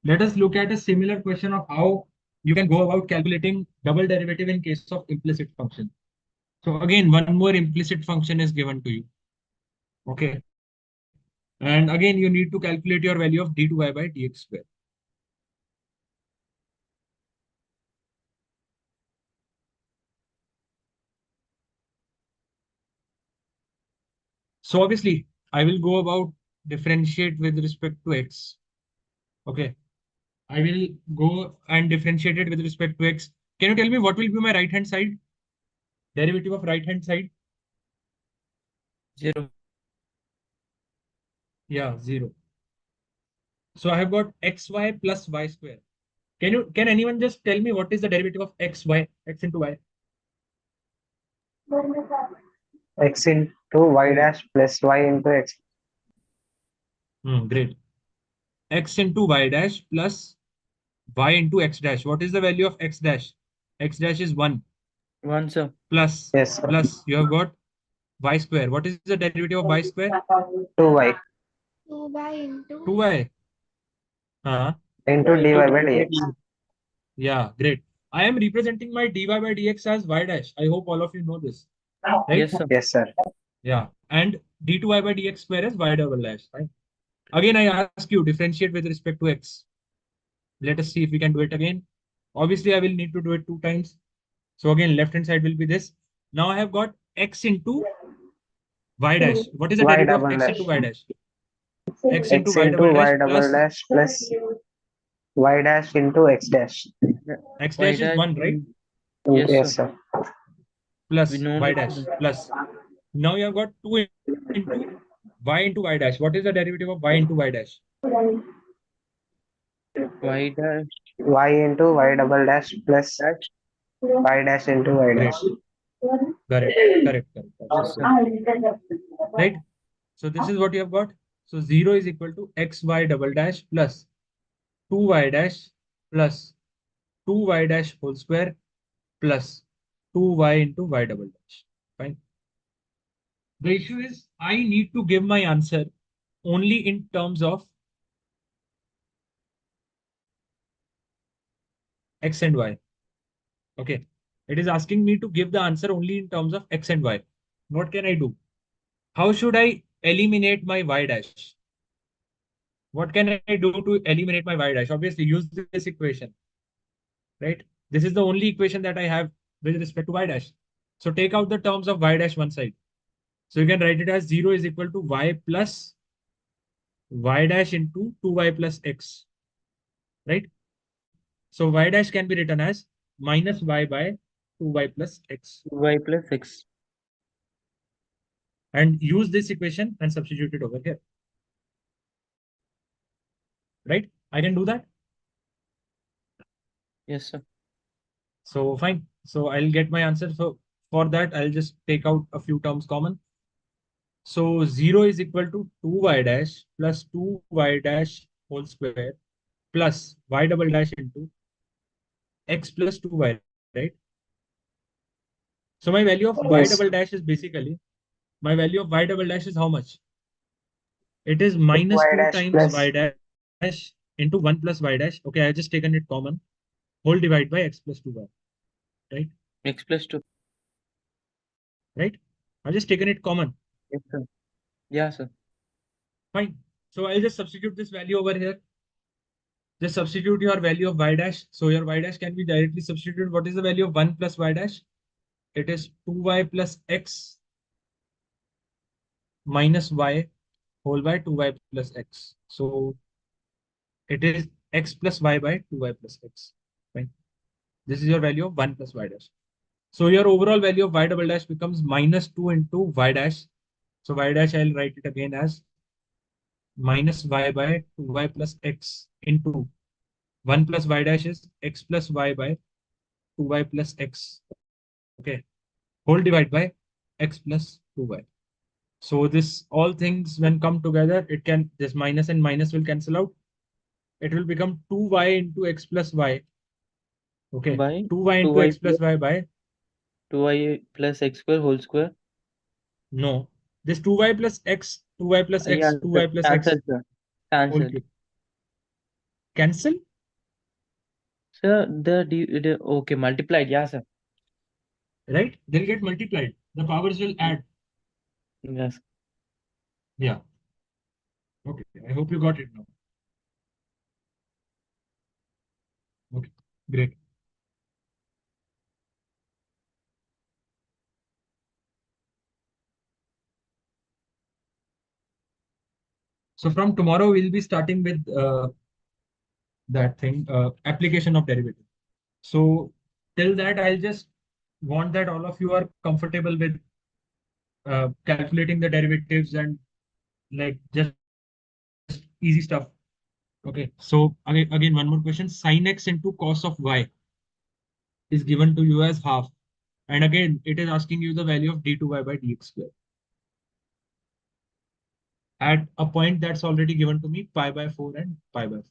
let us look at a similar question of how you can go about calculating double derivative in case of implicit function. So again, one more implicit function is given to you. Okay. And again, you need to calculate your value of d2y by dx square. So obviously, I will go about differentiate with respect to x. Okay. I will go and differentiate it with respect to x. Can you tell me what will be my right hand side? Derivative of right hand side? 0. Yeah, 0. So I have got xy plus y square. Can anyone just tell me what is the derivative of x into y? X into y dash plus y into x. Great. X into y dash plus y into x dash. What is the value of x dash? X dash is 1 1, sir. plus Yes, sir. plus you have got y square. What is the derivative of y square? 2y 2y into 2y. into dy by Into dx. Yeah, great. I am representing my dy by dx as y dash. I hope all of you know this, right? Yes, sir. Yes, sir. Yeah. And d2y by dx square is y double dash, right? Again, I ask you, differentiate with respect to x. Let us see if we can do it again. Obviously, I will need to do it 2 times. So again, left hand side will be this. Now I have got x into y dash. What is the Y derivative of double x dash. into y dash? X into X y into double dash Y double plus dash plus Y dash into X dash. x Y dash is dash 1, right? Yes, Yes, sir. sir. We Plus no y need dash to plus. Now you have got 2 into y into y dash. What is the derivative of y into y dash? Y dash Y into Y double dash plus dash. Y dash into Y Great. dash. Correct. Correct. Correct. Yes, Absolutely. sir. Right? So this is what you have got. So 0 is equal to xy double dash plus 2y dash plus 2y dash whole square plus 2y into y double dash. Fine. The issue is I need to give my answer only in terms of x and y. Okay. It is asking me to give the answer only in terms of x and y. What can I do? How should I eliminate my y dash? What can I do to eliminate my y dash? Obviously, use this equation, right? This is the only equation that I have with respect to y dash. So take out the terms of y dash one side. So you can write it as 0 is equal to y plus y dash into 2y plus x, right? So y dash can be written as minus y by 2y plus x. Y plus X. And use this equation and substitute it over here, right? I can do that. Yes, sir. So fine. So I'll get my answer. So for that, I'll just take out a few terms common. So 0 is equal to 2y dash plus 2y dash whole square plus y double dash into x plus 2y, right? So my value of y double Yes. dash is basically, my value of y double dash is how much? It is minus Y 2 dash times y plus dash into 1 plus y dash. Okay, I just taken it common. Whole divide by x plus 2y, right? X plus 2. Right? I just taken it common. Yes, sir. Yeah, sir. Fine. So I'll just substitute this value over here. Just substitute your value of y dash. So your y dash can be directly substituted. What is the value of 1 plus y dash? It is 2y plus x minus y whole by 2y plus x. So it is x plus y by 2y plus x. Fine. This is your value of 1 plus y dash. So your overall value of y double dash becomes minus 2 into y dash. So y dash, I'll write it again as minus y by 2y plus x into 1 plus y dash is x plus y by 2y plus x. Okay. Whole divide by x plus 2y. So this all things when come together, it can, this minus and minus will cancel out. It will become 2y into x plus y. Okay. By 2y into 2y x plus y by, 2y plus X square whole square. no. This 2y plus x, 2y plus Yeah, x, sir. 2y plus Cancel, x sir. whole Cancelled. cube. Cancel, Sir, okay, multiplied. Yeah, sir. right? They'll get multiplied. The powers will add. Yes. Yeah. Okay. I hope you got it now. Okay. Great. So from tomorrow, we'll be starting with that thing, application of derivative. So till that, I'll just want that all of you are comfortable with calculating the derivatives and like just easy stuff. Okay. So again, one more question. Sin x into cos of y is given to you as half. And again, it is asking you the value of d2y by dx square at a point that's already given to me pi by 4 and pi by 4.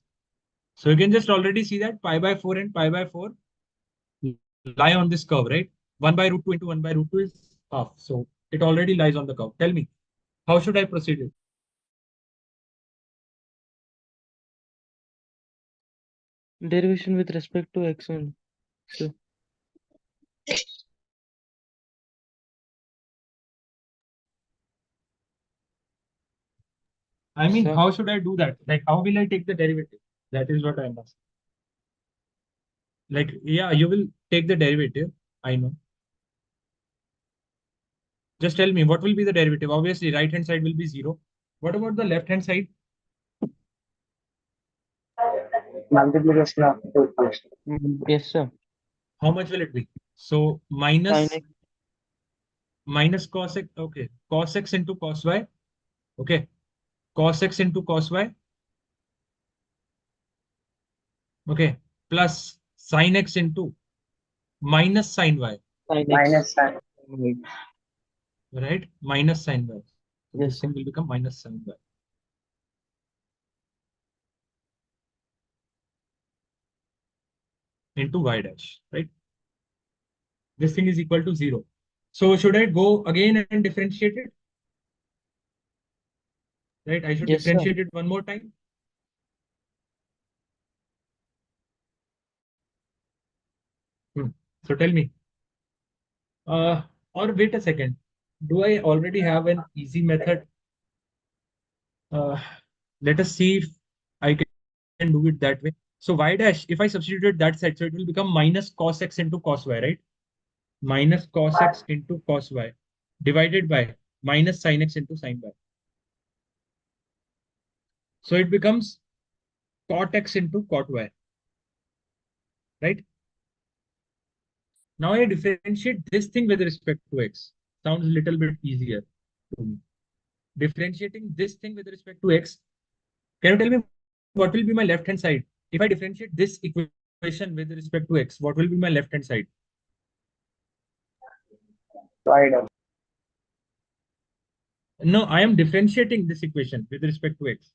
So you can just already see that pi by 4 and pi by 4 lie on this curve, right? 1 by root 2 into 1 by root 2 is half. So it already lies on the curve. Tell me, how should I proceed it? Derivation with respect to X only. So, I mean, sir. how should I do that? Like, how will I take the derivative? That is what I'm asking. Like, yeah, you will take the derivative. I know. Just tell me what will be the derivative. Obviously, right hand side will be 0. What about the left hand side? Multiplication of two functions. Yes, sir. How much will it be? So Sin x. minus cos x. Okay, cos x into cos y. Okay, cos x into cos y. Okay, plus sin x into minus sin y. Sin x. Minus sin. Right. Right? Minus sin y. So Yes, this sir. thing will become minus sin y into y dash. Right? This thing is equal to 0. So should I go again and differentiate it? Right? I should Yes, sir. differentiate it one more time. So tell me. Or wait a second. Do I already have an easy method? Uh, Let us see if I can do it that way. So y dash, if I substitute that side, so it will become minus cos x into cos y, right? Minus cos x into cos y divided by minus sin x into sin y. So it becomes cot x into cot y, right? Now I differentiate this thing with respect to x. Sounds a little bit easier to me. Differentiating this thing with respect to x. Can you tell me what will be my left hand side? If I differentiate this equation with respect to x, what will be my left hand side? Y double. No, I am differentiating this equation with respect to x.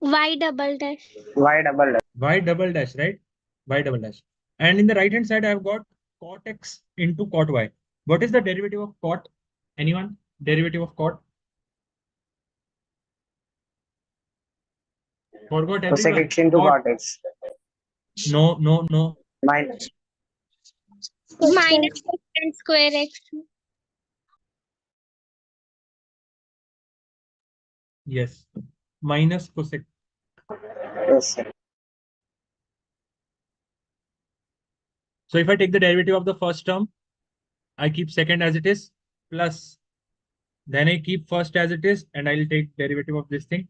Y double dash. Y double dash. Y double dash, right? Y double dash. And in the right hand side, I've got cot x into cot y. What is the derivative of cot? Anyone? Derivative of cot? Forgot Cosec everyone. x into Cot. cot x. No, no, no. Minus. Minus cosine square x. Yes. Minus cosec. Yes, sir. So if I take the derivative of the first term, I keep second as it is, plus then I keep first as it is, and I'll take derivative of this thing.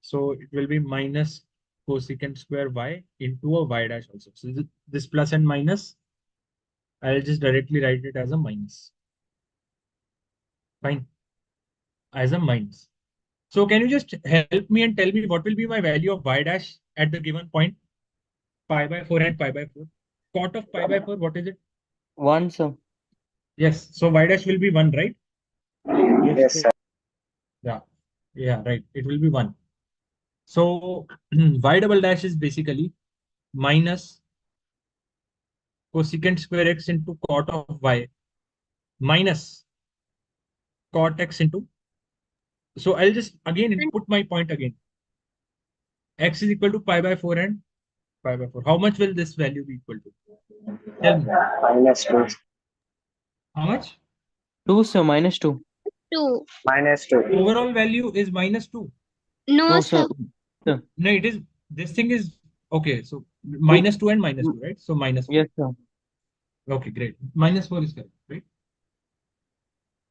So it will be minus cosecant square y into a y dash also. So this plus and minus, I'll just directly write it as a minus. Fine. As a minus. So can you just help me and tell me what will be my value of y dash at the given point? Pi by 4 and pi by 4. Cot of pi by 4, what is it? 1, sir. Yes. So y dash will be 1, right? Yes, sir. Yeah. Yeah, right. It will be 1. So y double dash is basically minus cosecant square x into cot of y minus cot x into. So I'll just again put my point again. X is equal to pi by 4 and pi by 4. How much will this value be equal to? Tell me. Minus 2. How much? 2, sir. Minus 2. 2. Minus 2. Overall value is minus 2. No, No, sir. sir. Sir. No, it is. This thing is okay. So minus 2 and minus 2, right? So minus 4. Yes, sir. Okay, great. Minus 4 is correct, right?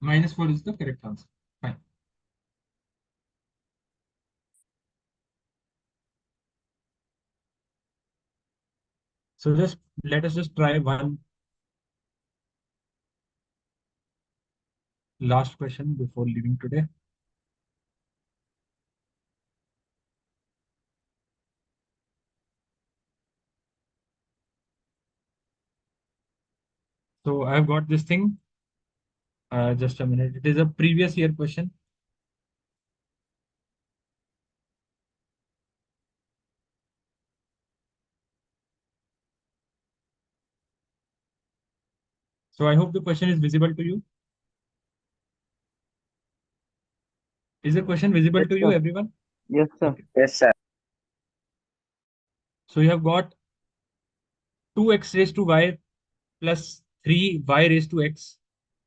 Minus 4 is the correct answer. Fine. So just let us just try one last question before leaving today. So I've got this thing. Just a minute. It is a previous year question. So I hope the question is visible to you. Is the question visible Yes, to you, sir. everyone? Yes, sir. Okay. Yes, sir. So you have got 2x raised to y plus 3y raised to x.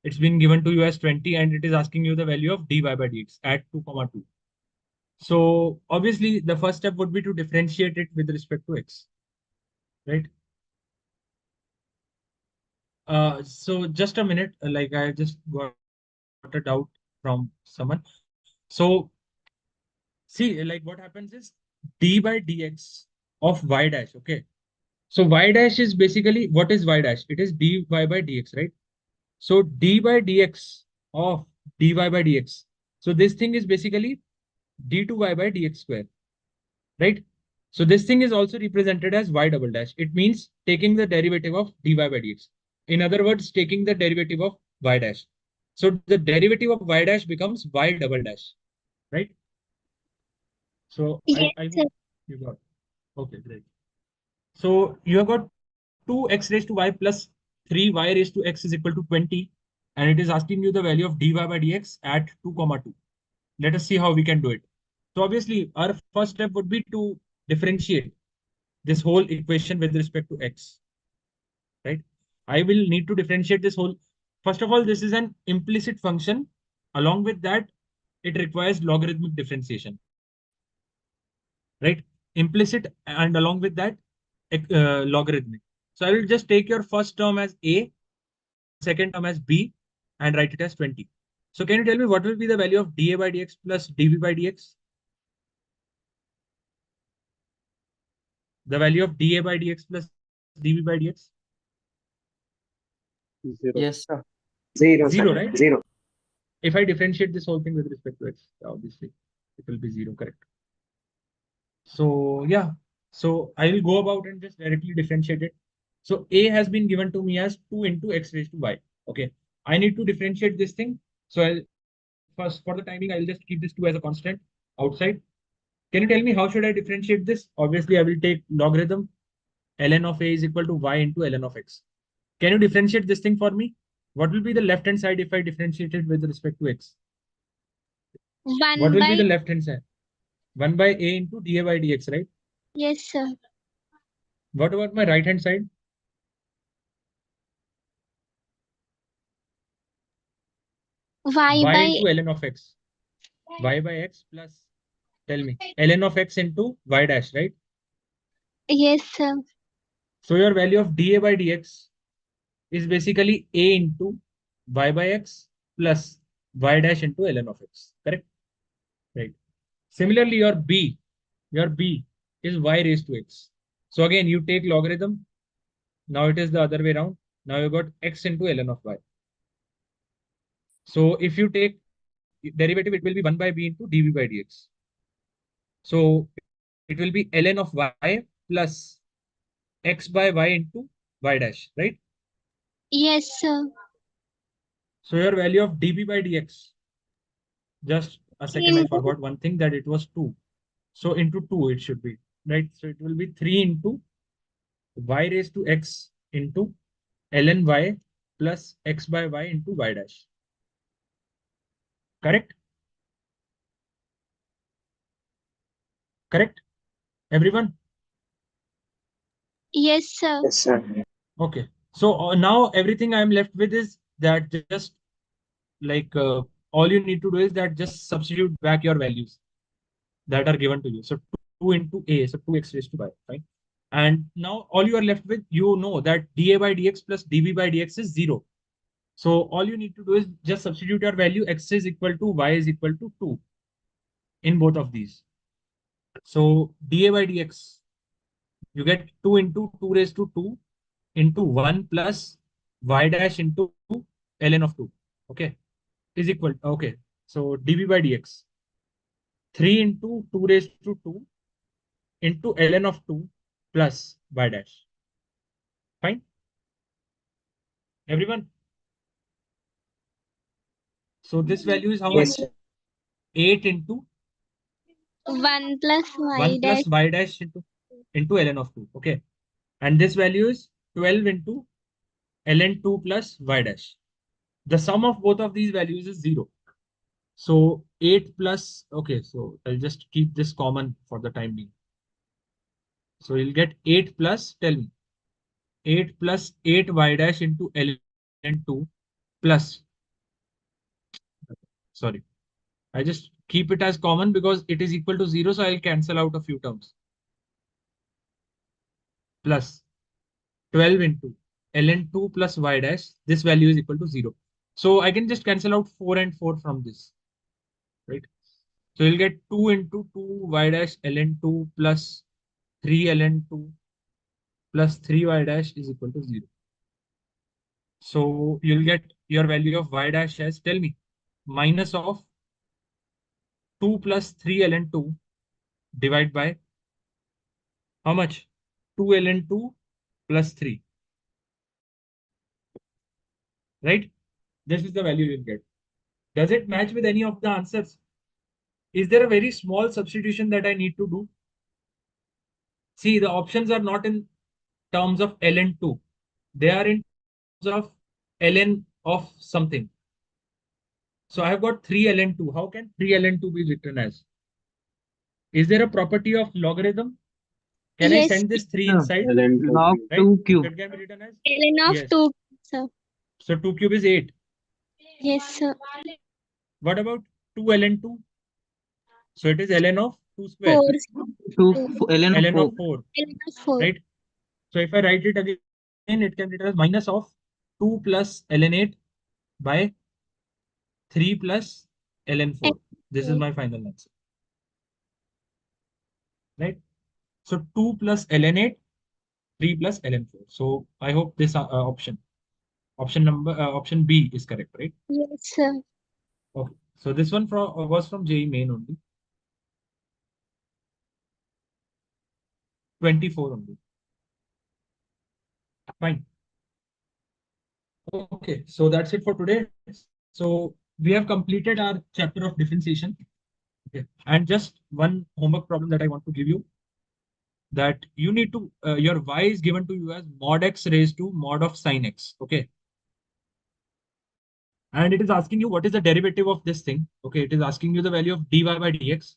It's been given to you as 20 and it is asking you the value of dy by dx at 2 comma 2. So obviously the first step would be to differentiate it with respect to x, right? So just a minute, like I just got a doubt from someone. So see, like what happens is d by dx of y dash, okay? So y dash is basically, what is y dash? It is dy by dx, right? So d by dx of dy by dx. So this thing is basically d2y by dx square, right? So this thing is also represented as y double dash. It means taking the derivative of dy by dx. In other words, taking the derivative of y dash. So the derivative of y dash becomes y double dash, right? So Yes, I sir. hope you got. Okay, great. So you have got 2x raised to y plus 3y raised to x is equal to 20, and it is asking you the value of dy by dx at 2 comma 2. Let us see how we can do it. So obviously, our first step would be to differentiate this whole equation with respect to x, right? I will need to differentiate this whole. First of all, this is an implicit function. Along with that, it requires logarithmic differentiation, right? Implicit, and along with that, logarithmic. So I will just take your first term as a, second term as b, and write it as 20. So can you tell me what will be the value of dA by dx plus dv by dx? The value of dA by dx plus dv by dx? Zero. Yes, sir. 0, sir. 0, right? 0. If I differentiate this whole thing with respect to x, obviously it will be 0, correct? So yeah, so I will go about and just directly differentiate it. So a has been given to me as 2 into x raised to y. Okay, I need to differentiate this thing. So I'll first, for the timing, I'll just keep this 2 as a constant outside. Can you tell me how should I differentiate this? Obviously, I will take logarithm ln of a is equal to y into ln of x. Can you differentiate this thing for me? What will be the left hand side if I differentiate it with respect to x? What 1 will be the by, left hand side? 1 by a into dA by dx, right? yes, sir. What about my right hand side? Y Y by, into ln of x. Y by x plus, tell me, ln of x into y dash, right? yes, sir. So your value of dA by dx is basically a into y by x plus y dash into ln of x, correct? Right. Similarly, your b is y raised to x. So again, you take logarithm. Now it is the other way around. Now you got x into ln of y. So if you take derivative, it will be 1 by b into dv by dx. So it will be ln of y plus x by y into y dash, right? Yes, sir. So your value of db by dx, just a second, I forgot one thing, that it was 2. So into 2 it should be, right? So it will be 3 into y raised to x into ln y plus x by y into y dash. Correct? Correct? Everyone? Yes, sir. Yes, sir. Okay. So now everything I'm left with is that just like all you need to do is that just substitute back your values that are given to you. So 2 into a, so 2x raised to y, fine. And now all you are left with, you know that dA by dx plus dv by dx is 0. So all you need to do is just substitute your value, x is equal to y is equal to 2 in both of these. So dA by dx, you get 2 into 2 raised to 2 into 1 plus y dash into ln of 2. Okay, is equal. Okay, so dv by dx, 3 into 2 raised to 2 into ln of 2 plus y dash. Fine, everyone. So this value is how Yes, much? sir. 8 into 1 plus 1 y plus dash. y dash into ln of 2. Okay, and this value is 12 into ln 2 plus y dash. The sum of both of these values is 0. So 8 plus, okay, so I'll just keep this common for the time being. So you'll get 8 plus, tell me, 8 plus 8y dash into ln2 plus, sorry, I just keep it as common because it is equal to 0, so I'll cancel out a few terms. Plus 12 into ln2 plus y dash, this value is equal to 0. So I can just cancel out 4 and 4 from this, right? So you'll get 2 into 2y dash ln2 plus 3 ln2 plus 3y dash is equal to 0. So you'll get your value of y dash as, tell me, minus of 2 plus 3 ln2 divided by how much? 2 ln2 plus 3, right? This is the value you'll get. Does it match with any of the answers? Is there a very small substitution that I need to do? See, the options are not in terms of ln2. They are in terms of ln of something. So I have got 3 ln2. How can 3 ln2 be written as? Is there a property of logarithm? Can I Yes, send this 3 Sir, inside? ln log Right? 2 So cube. it can be written as? ln of Yes. 2, sir. So 2 cube is 8. Yes, sir. What about 2 ln2? So it is ln of 2 square. 4. 2 ln of ln 4. of 4. ln of 4. Right? So if I write it again, it can be written as minus of 2 plus ln 8 by 3 plus ln 4. This is my final answer. Right? So 2 plus ln 8, 3 plus ln 4. So I hope this option B is correct, right? Yes, sir. Okay. So this one was from JEE main only. 24 only. Fine. Okay, so that's it for today. So we have completed our chapter of differentiation. Okay. And just one homework problem that I want to give you, that you need to, your y is given to you as mod x raised to mod of sine x. Okay. And it is asking you what is the derivative of this thing. Okay. It is asking you the value of dy by dx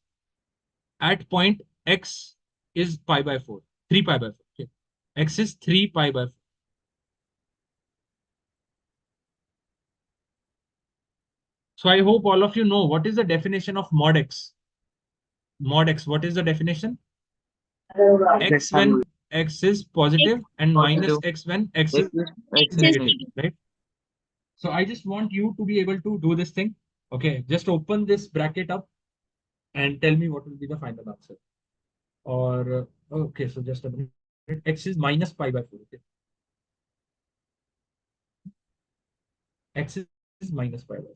at point x is pi by 4, 3 pi by 4. Okay. X is 3 pi by 4. So I hope all of you know what is the definition of mod x. Mod x, what is the definition? X when x is positive and minus Positive. x when x is X is negative, negative. right? So I just want you to be able to do this thing. Okay, just open this bracket up and tell me what will be the final answer. Or, okay, so just a minute. X is minus pi by 4. Okay. X is minus pi by 4.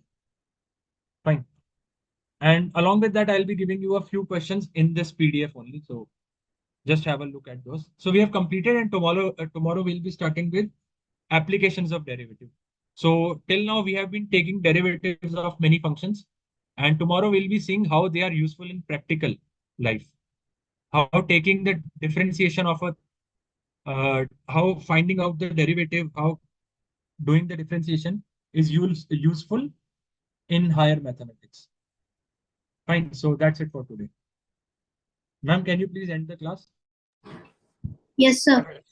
Fine. And along with that, I'll be giving you a few questions in this PDF only. So just have a look at those. So we have completed, and tomorrow we'll be starting with applications of derivative. So till now we have been taking derivatives of many functions, and tomorrow we'll be seeing how they are useful in practical life. How taking the differentiation of a, how finding out the derivative, how doing the differentiation is useful in higher mathematics. Fine. So that's it for today. Ma'am, can you please end the class? Yes, sir.